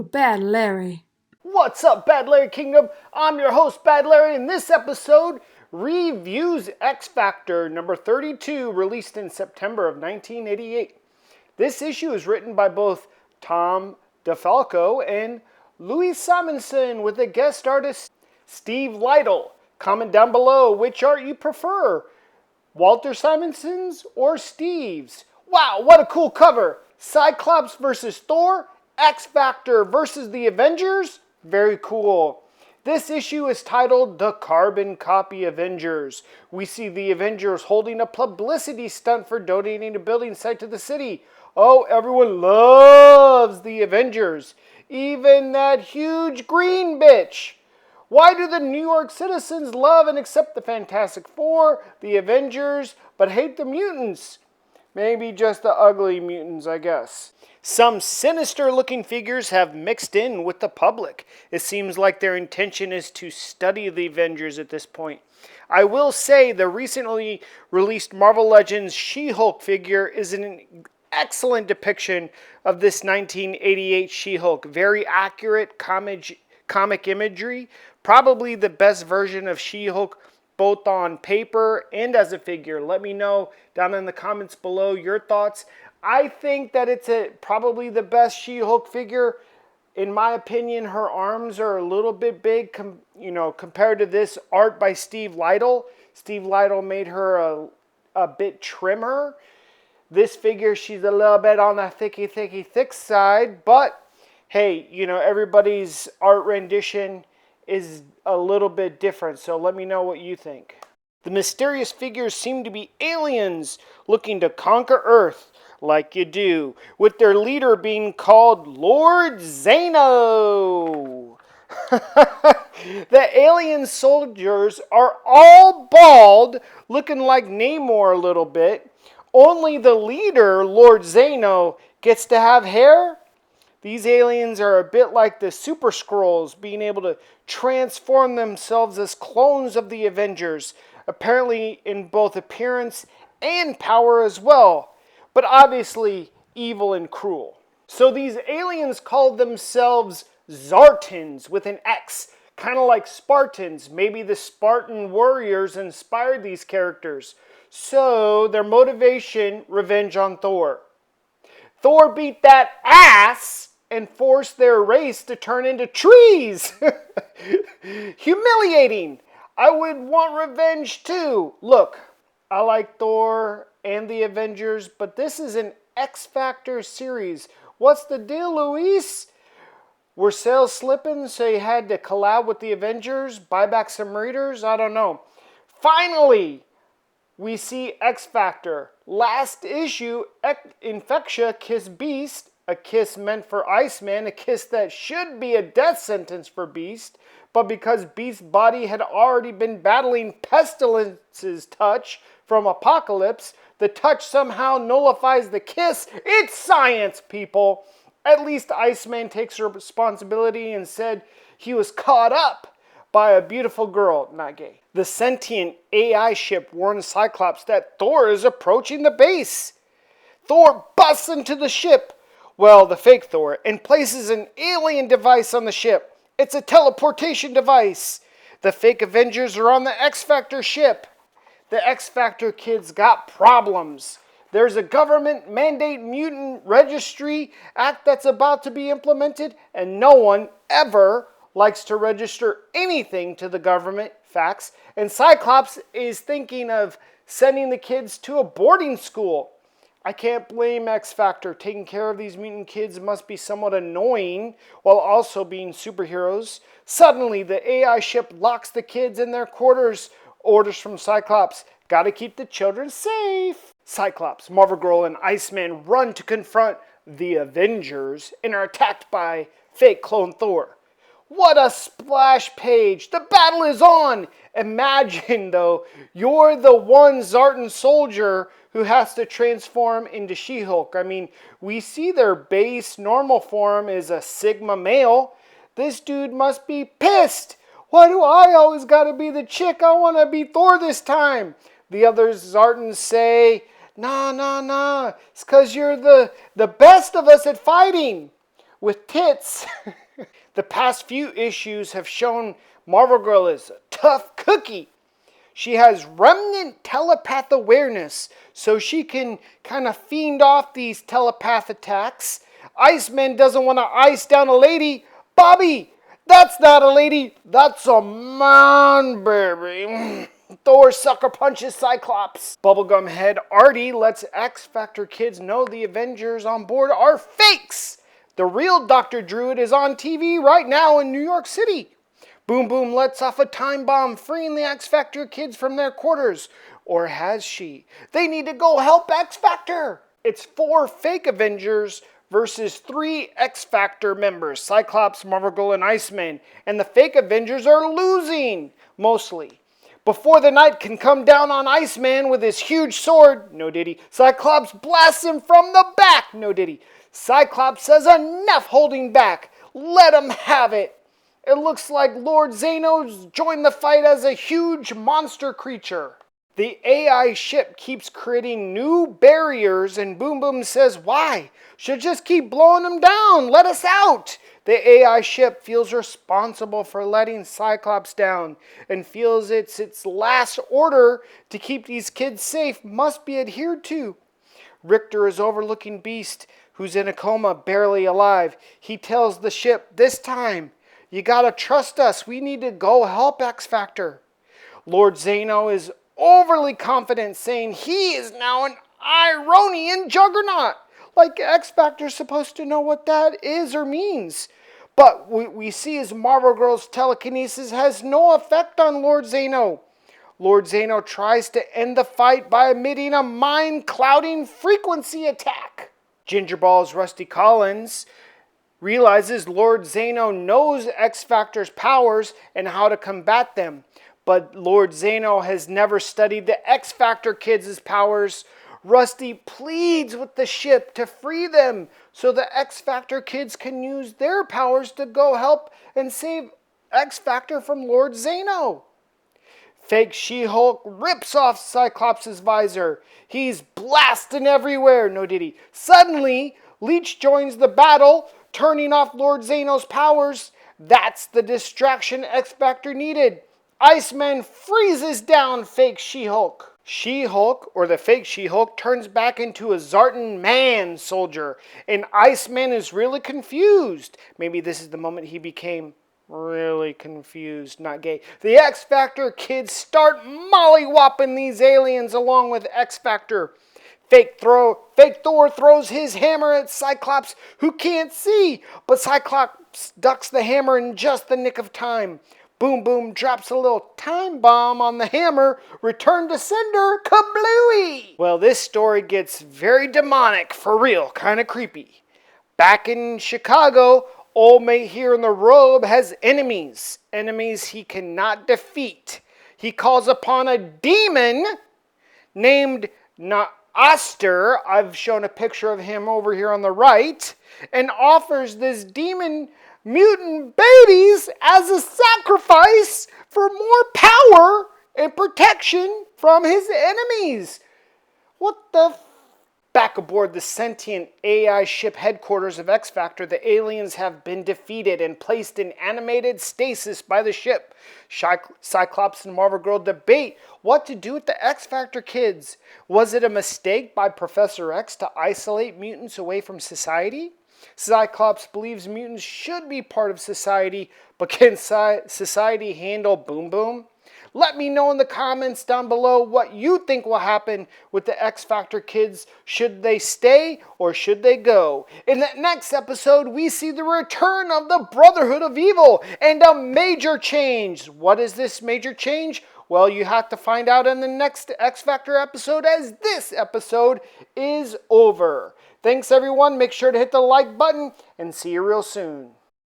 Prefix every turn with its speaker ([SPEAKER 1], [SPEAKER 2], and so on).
[SPEAKER 1] Bad Larry.
[SPEAKER 2] What's up, Bad Larry Kingdom? I'm your host, Bad Larry, and this episode reviews X Factor number 32, released in September of 1988. This issue is written by both Tom DeFalco and Louis Simonson, with a guest artist, Steve Lytle. Comment down below which art you prefer, Walter Simonson's or Steve's. Wow, what a cool cover! Cyclops versus Thor, X Factor versus the Avengers. Very cool. This issue is titled The Carbon Copy Avengers. We see the Avengers holding a publicity stunt for donating a building site to the city. Oh, everyone loves the Avengers. Even that huge green bitch. Why do the New York citizens love and accept the Fantastic Four, the Avengers, but hate the mutants? Maybe just the ugly mutants, I guess. Some sinister-looking figures have mixed in with the public. It seems like their intention is to study the Avengers at this point. I will say the recently released Marvel Legends She-Hulk figure is an excellent depiction of this 1988 She-Hulk. Very accurate comic imagery. Probably the best version of She-Hulk, both on paper and as a figure. Let me know down in the comments below your thoughts. I think that it's probably the best She-Hulk figure. In my opinion, her arms are a little bit big, compared to this art by Steve Lytle. Steve Lytle made her a bit trimmer. This figure, she's a little bit on the thick side, but hey, everybody's art rendition is a little bit different, so let me know what you think. The mysterious figures seem to be aliens looking to conquer Earth, like you do, with their leader being called Lord Zano. The alien soldiers are all bald, looking like Namor a little bit. Only the leader, Lord Zano, gets to have hair. These aliens are a bit like the Super Skrulls, being able to transform themselves as clones of the Avengers, apparently in both appearance and power as well, but obviously evil and cruel. So these aliens called themselves Zartans with an X, kind of like Spartans. Maybe the Spartan warriors inspired these characters. So their motivation, revenge on Thor. Thor beat that ass and forced their race to turn into trees. Humiliating. I would want revenge too. Look, I like Thor and the Avengers, but this is an X Factor series. What's the deal, Luis? Were sales slipping so you had to collab with the Avengers? Buy back some readers? I don't know. Finally, we see X Factor. Last issue, Infectia kissed Beast. A kiss meant for Iceman. A kiss that should be a death sentence for Beast. But because Beast's body had already been battling Pestilence's touch from Apocalypse, the touch somehow nullifies the kiss. It's science, people. At least Iceman takes responsibility and said he was caught up by a beautiful girl, not gay. The sentient AI ship warns Cyclops that Thor is approaching the base. Thor busts into the ship, well, the fake Thor, and places an alien device on the ship. It's a teleportation device. The fake Avengers are on the X Factor ship. The X Factor kids got problems. There's a government mandate mutant registry act that's about to be implemented, and no one ever likes to register anything to the government, facts, and Cyclops is thinking of sending the kids to a boarding school. I can't blame X Factor. Taking care of these mutant kids must be somewhat annoying while also being superheroes. Suddenly, the AI ship locks the kids in their quarters. Orders from Cyclops. Gotta keep the children safe. Cyclops, Marvel Girl, and Iceman run to confront the Avengers and are attacked by fake clone Thor. What a splash page! The battle is on! Imagine, though, you're the one Zartan soldier who has to transform into She-Hulk. I mean, we see their base normal form is a Sigma male. This dude must be pissed. Why do I always gotta be the chick? I want to be Thor this time. The other Zartans say, nah, it's because you're the best of us at fighting. with tits. The past few issues have shown Marvel Girl is a tough cookie. She has remnant telepath awareness, so she can kind of fiend off these telepath attacks. Iceman doesn't want to ice down a lady. Bobby, that's not a lady, that's a man, baby. Thor sucker punches Cyclops. Bubblegum head Artie lets X Factor kids know the Avengers on board are fakes. The real Dr. Druid is on TV right now in New York City. Boom Boom lets off a time bomb, freeing the X Factor kids from their quarters. Or has she? They need to go help X Factor. It's 4 fake Avengers versus 3 X Factor members, Cyclops, Marvel Girl, and Iceman. And the fake Avengers are losing, mostly. Before the night can come down on Iceman with his huge sword, no diddy, Cyclops blasts him from the back, no diddy. Cyclops says enough holding back, let him have it. It looks like Lord Zano's joined the fight as a huge monster creature. The AI ship keeps creating new barriers and Boom Boom says, why? Should just keep blowing them down, let us out. The AI ship feels responsible for letting Cyclops down and feels its last order to keep these kids safe must be adhered to. Richter is overlooking Beast, who's in a coma, barely alive. He tells the ship, this time, you gotta trust us. We need to go help X Factor. Lord Zano is overly confident, saying he is now an Ironian juggernaut. Like X Factor's supposed to know what that is or means. But we see as Marvel Girl's telekinesis has no effect on Lord Zano. Lord Zano tries to end the fight by emitting a mind-clouding frequency attack. Gingerball's Rusty Collins realizes Lord Zano knows X Factor's powers and how to combat them. But Lord Zano has never studied the X Factor kids' powers. Rusty pleads with the ship to free them so the X Factor kids can use their powers to go help and save X Factor from Lord Zano. Fake She-Hulk rips off Cyclops' visor. He's blasting everywhere, no diddy. Suddenly, Leech joins the battle, turning off Lord Zano's powers. That's the distraction X Factor needed. Iceman freezes down Fake She-Hulk. She-Hulk, or the fake She-Hulk, turns back into a Zartan man soldier, and Iceman is really confused. Maybe this is the moment he became really confused, not gay. The X Factor kids start mollywopping these aliens along with X Factor. Fake Thor throws his hammer at Cyclops, who can't see, but Cyclops ducks the hammer in just the nick of time. Boom Boom drops a little time bomb on the hammer. Return to sender, kablooey! Well, this story gets very demonic, for real, kind of creepy. Back in Chicago, Old Mate here in the robe has enemies. Enemies he cannot defeat. He calls upon a demon named Oster. I've shown a picture of him over here on the right. And offers this demon mutant babies as a sacrifice for more power and protection from his enemies. What the Back aboard the sentient AI ship headquarters of X Factor, the aliens have been defeated and placed in animated stasis by the ship. Cyclops and Marvel Girl debate what to do with the X Factor kids. Was it a mistake by Professor X to isolate mutants away from society? Cyclops believes mutants should be part of society, but can society handle Boom Boom? Let me know in the comments down below what you think will happen with the X Factor kids. Should they stay or should they go? In the next episode, we see the return of the Brotherhood of Evil and a major change. What is this major change? Well, you have to find out in the next X Factor episode, as this episode is over. Thanks everyone. Make sure to hit the like button and see you real soon.